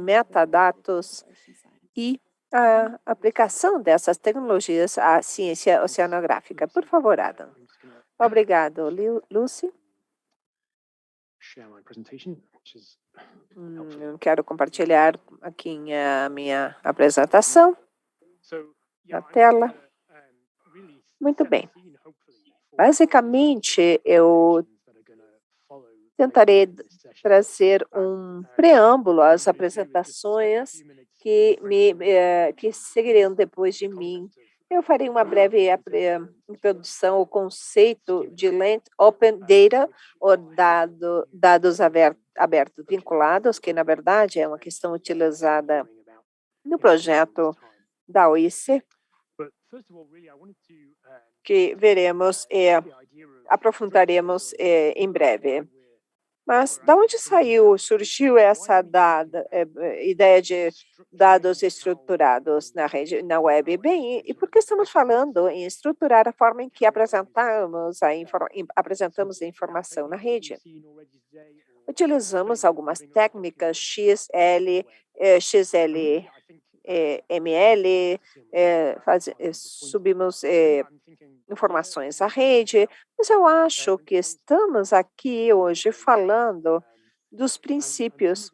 metadados e a aplicação dessas tecnologias à ciência oceanográfica. Por favor, Adam. Obrigado, Lucy. Eu quero compartilhar aqui a minha apresentação na tela. Muito bem. Basicamente, eu tentarei trazer um preâmbulo às apresentações que seguirão depois de mim. Eu farei uma breve introdução ao conceito de Land Open Data, ou dados abertos vinculados, que na verdade é uma questão utilizada no projeto da OIC, que veremos e aprofundaremos em breve. Mas de onde surgiu essa ideia de dados estruturados na rede, na web? Bem, e por que estamos falando em estruturar a forma em que apresentamos a informação na rede? Utilizamos algumas técnicas XML, subimos informações à rede, mas eu acho que estamos aqui hoje falando dos princípios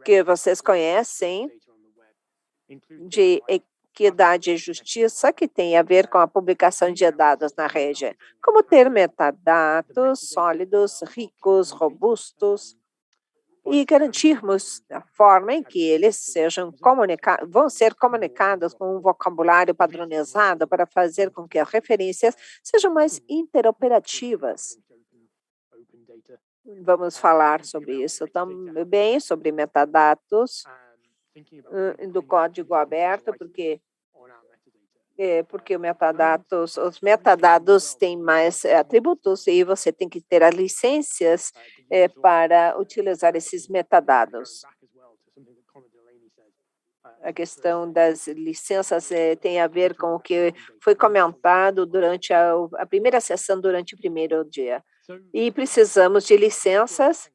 que vocês conhecem de equidade e justiça, que tem a ver com a publicação de dados na rede, como ter metadados sólidos, ricos, robustos, e garantirmos a forma em que eles vão ser comunicados com um vocabulário padronizado para fazer com que as referências sejam mais interoperativas. Vamos falar sobre isso também, sobre metadados do código aberto, porque os metadados têm mais atributos e você tem que ter as licenças para utilizar esses metadados. A questão das licenças tem a ver com o que foi comentado durante a primeira sessão, durante o primeiro dia. E precisamos de licenças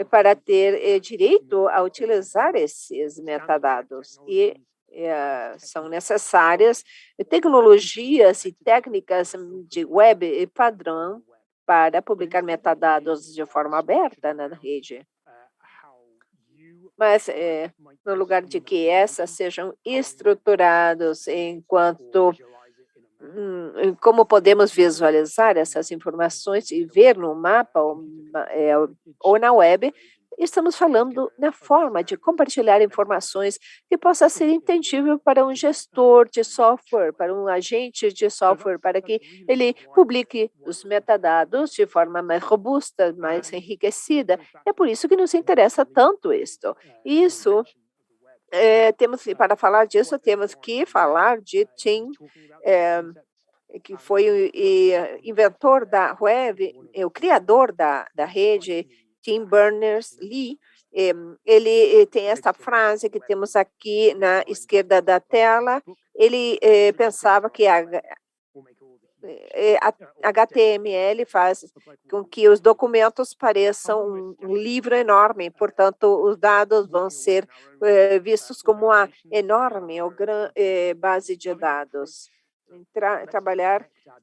para ter direito a utilizar esses metadados. E são necessárias tecnologias e técnicas de web padrão para publicar metadados de forma aberta na rede. Mas, no lugar de que essas sejam estruturadas enquanto como podemos visualizar essas informações e ver no mapa ou na web, estamos falando na forma de compartilhar informações que possa ser entendível para um gestor de software, para um agente de software, para que ele publique os metadados de forma mais robusta, mais enriquecida. É por isso que nos interessa tanto isto. Para falar disso, temos que falar de Tim, que foi o inventor da web, o criador da rede, Tim Berners-Lee. Ele tem esta frase que temos aqui na esquerda da tela. Ele pensava que HTML faz com que os documentos pareçam um livro enorme, portanto, os dados vão ser vistos como uma enorme base de dados.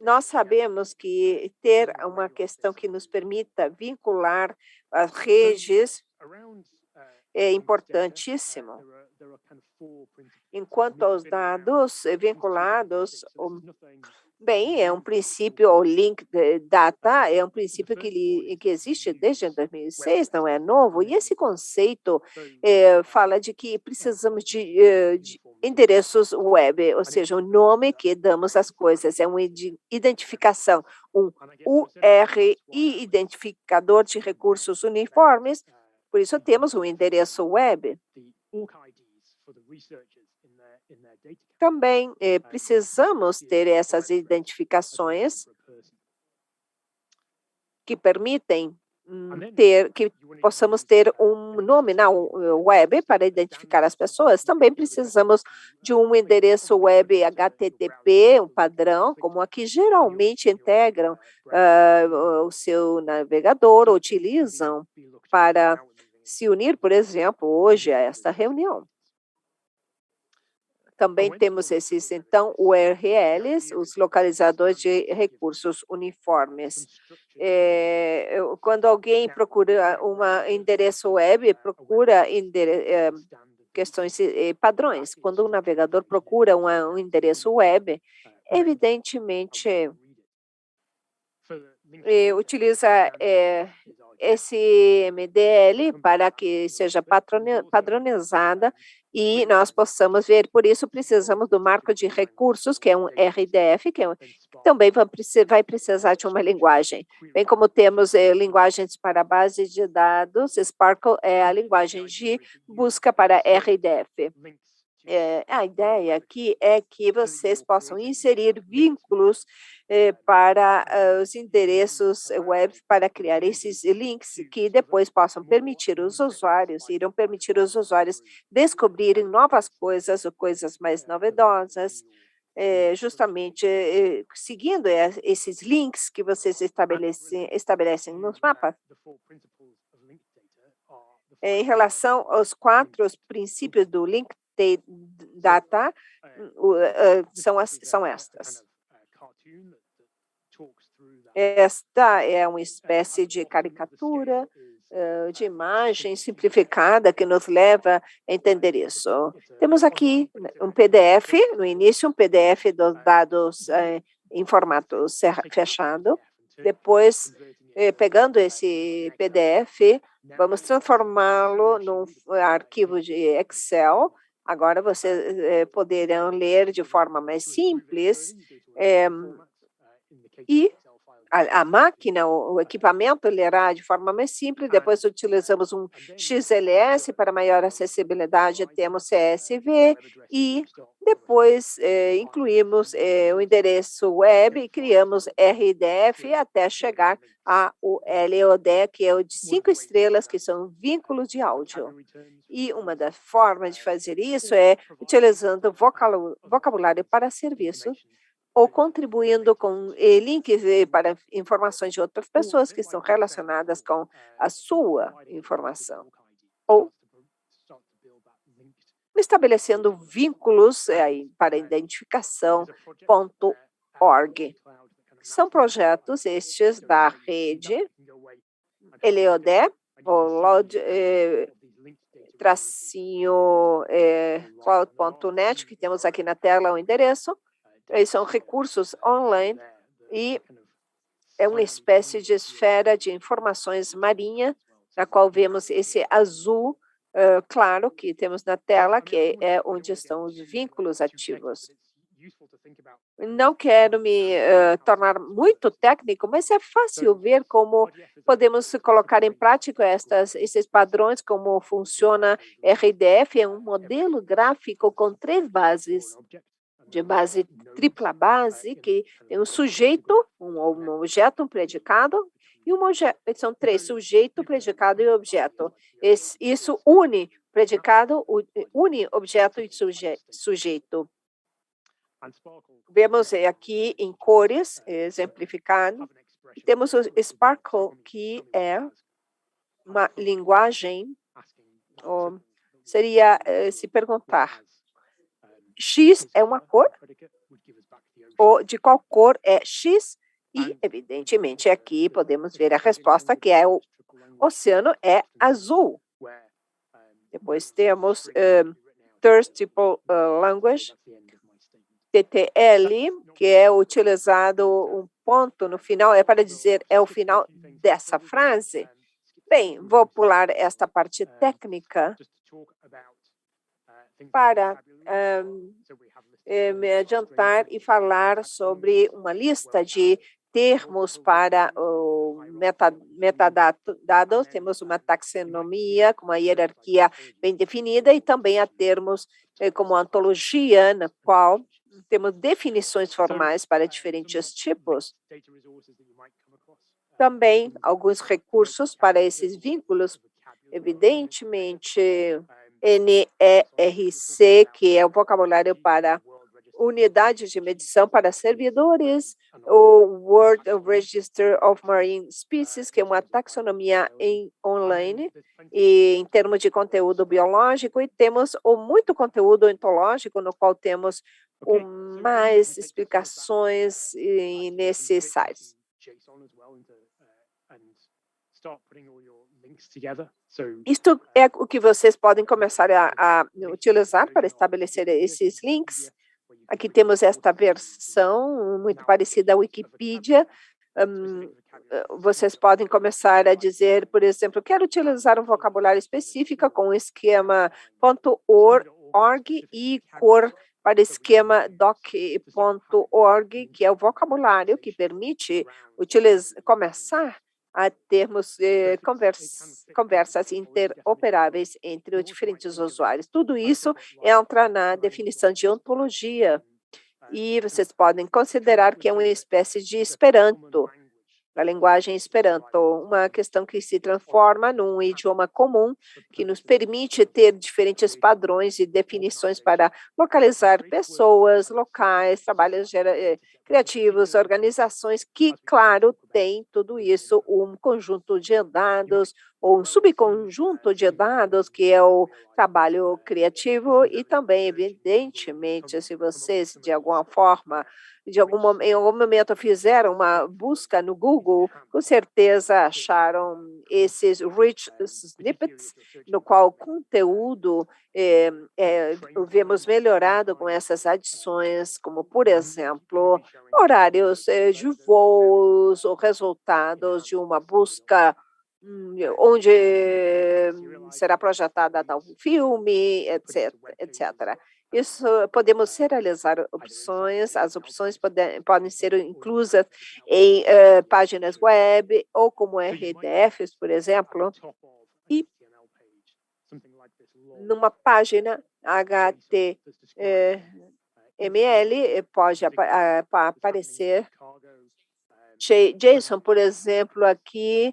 Nós sabemos que ter uma questão que nos permita vincular as redes é importantíssimo. Enquanto aos dados vinculados, bem, é um princípio, o link data é um princípio que existe desde 2006, não é novo, e esse conceito fala de que precisamos de endereços web, ou seja, o nome que damos às coisas, é uma identificação, um URI, identificador de recursos uniformes, por isso temos um endereço web. Também precisamos ter essas identificações que permitem que possamos ter um nome na web para identificar as pessoas. Também precisamos de um endereço web HTTP, um padrão, como aqui geralmente integram o seu navegador, utilizam para se unir, por exemplo, hoje a esta reunião. Também temos esses, então, URLs, os localizadores de recursos uniformes. Quando alguém procura um endereço web, procura questões padrões. Quando um navegador procura um endereço web, evidentemente, utiliza esse MDL para que seja padronizada e nós possamos ver. Por isso, precisamos do marco de recursos, que é um RDF, que também vai precisar de uma linguagem. Bem como temos linguagens para base de dados, Sparkle é a linguagem de busca para RDF. A ideia aqui é que vocês possam inserir vínculos para os endereços web para criar esses links que depois possam permitir os usuários, irão permitir os usuários descobrirem novas coisas ou coisas mais novedosas, justamente seguindo esses links que vocês estabelecem nos mapas. Em relação aos 4 princípios do Link Data, são estas. Esta é uma espécie de caricatura, de imagem simplificada que nos leva a entender isso. Temos aqui um PDF, no início um PDF dos dados em formato fechado. Depois, pegando esse PDF, vamos transformá-lo num arquivo de Excel. Agora vocês poderão ler de forma mais simples e a máquina, o equipamento lerá de forma mais simples. Depois utilizamos um XLS para maior acessibilidade, temos CSV e depois incluímos o endereço web e criamos RDF até chegar ao LOD, que é o de 5 estrelas, que são vínculos de áudio. E uma das formas de fazer isso é utilizando vocabulário para serviços ou contribuindo com links para informações de outras pessoas que estão relacionadas com a sua informação. Ou estabelecendo vínculos para identificação.org. São projetos estes da rede LOD, ou cloud.net, que temos aqui na tela o endereço. Eles são recursos online e é uma espécie de esfera de informações marinha, na qual vemos esse azul claro que temos na tela, que é onde estão os vínculos ativos. Não quero me tornar muito técnico, mas é fácil ver como podemos colocar em prática esses padrões, como funciona RDF, é um modelo gráfico com 3 bases. De base tripla base, que tem um sujeito, um objeto, um predicado, e um objeto. São 3, sujeito, predicado e objeto. Isso une predicado, une objeto e sujeito. Vemos aqui em cores, exemplificado. Temos o Sparkle, que é uma linguagem, seria se perguntar, X é uma cor? Ou de qual cor é X? E, evidentemente, aqui podemos ver a resposta, que é o oceano é azul. Depois temos Third Triple Language, TTL, que é utilizado um ponto no final, é para dizer, é o final dessa frase. Bem, vou pular esta parte técnica para me adiantar e falar sobre uma lista de termos para o metadados. Temos uma taxonomia com uma hierarquia bem definida e também há termos como ontologia, na qual temos definições formais para diferentes tipos. Também alguns recursos para esses vínculos, evidentemente, NERC, que é o vocabulário para unidade de medição para servidores, o World Register of Marine Species, que é uma taxonomia online, e em termos de conteúdo biológico, e temos muito conteúdo ontológico, no qual temos mais explicações nesses sites. Isto é o que vocês podem começar a utilizar para estabelecer esses links. Aqui temos esta versão muito parecida à Wikipedia. Vocês podem começar a dizer, por exemplo, quero utilizar um vocabulário específico com o esquema .org e cor para esquema doc.org, que é o vocabulário que permite começar a termos conversas interoperáveis entre os diferentes usuários. Tudo isso entra na definição de ontologia e vocês podem considerar que é uma espécie de Esperanto, a linguagem Esperanto, uma questão que se transforma num idioma comum, que nos permite ter diferentes padrões e definições para localizar pessoas, locais, trabalhos criativos, organizações que, claro, têm tudo isso, um conjunto de dados ou um subconjunto de dados, que é o trabalho criativo, e também, evidentemente, se vocês, de alguma forma, em algum momento fizeram uma busca no Google, com certeza acharam esses rich snippets, no qual o conteúdo vemos melhorado com essas adições, como, por exemplo, horários de voos ou resultados de uma busca onde será projetada tal filme, etc, etc. Isso, podemos serializar opções, as opções podem ser inclusas em páginas web ou como RDFs, por exemplo, e numa página HTML pode aparecer JSON, por exemplo, aqui,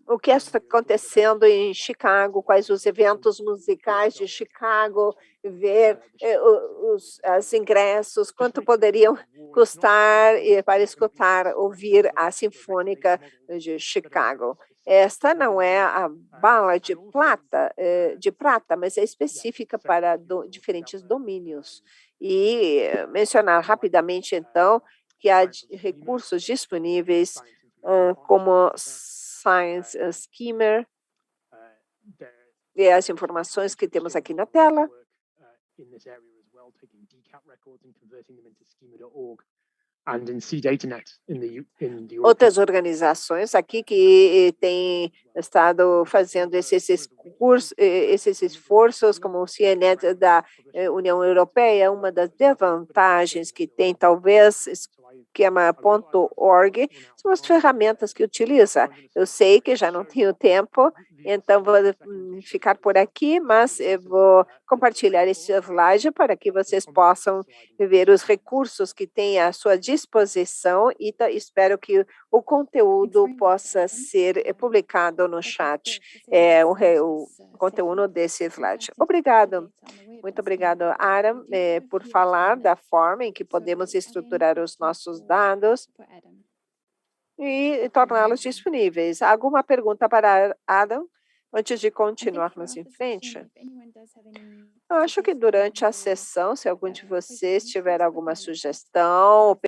o que está acontecendo em Chicago, quais os eventos musicais de Chicago, ver os ingressos, quanto poderiam custar para escutar, ouvir a Sinfônica de Chicago. Esta não é a bala de prata, mas é específica para diferentes domínios. E mencionar rapidamente, então, que há recursos disponíveis como Science Schemer, e as informações que temos aqui na tela. Outras organizações aqui que têm estado fazendo esses esforços, como o CNET da União Europeia. Uma das desvantagens que tem, talvez, esquema.org, são as ferramentas que utiliza. Eu sei que já não tenho tempo, então vou ficar por aqui, mas eu vou compartilhar esse slide para que vocês possam ver os recursos que têm à sua disposição e espero que o conteúdo possa ser publicado no chat, o conteúdo desse slide. Obrigado. Muito obrigado, Aram, por falar da forma em que podemos estruturar os nossos dados e torná-los disponíveis. Alguma pergunta para Adam, antes de continuarmos em frente? Eu acho que durante a sessão, se algum de vocês tiver alguma sugestão,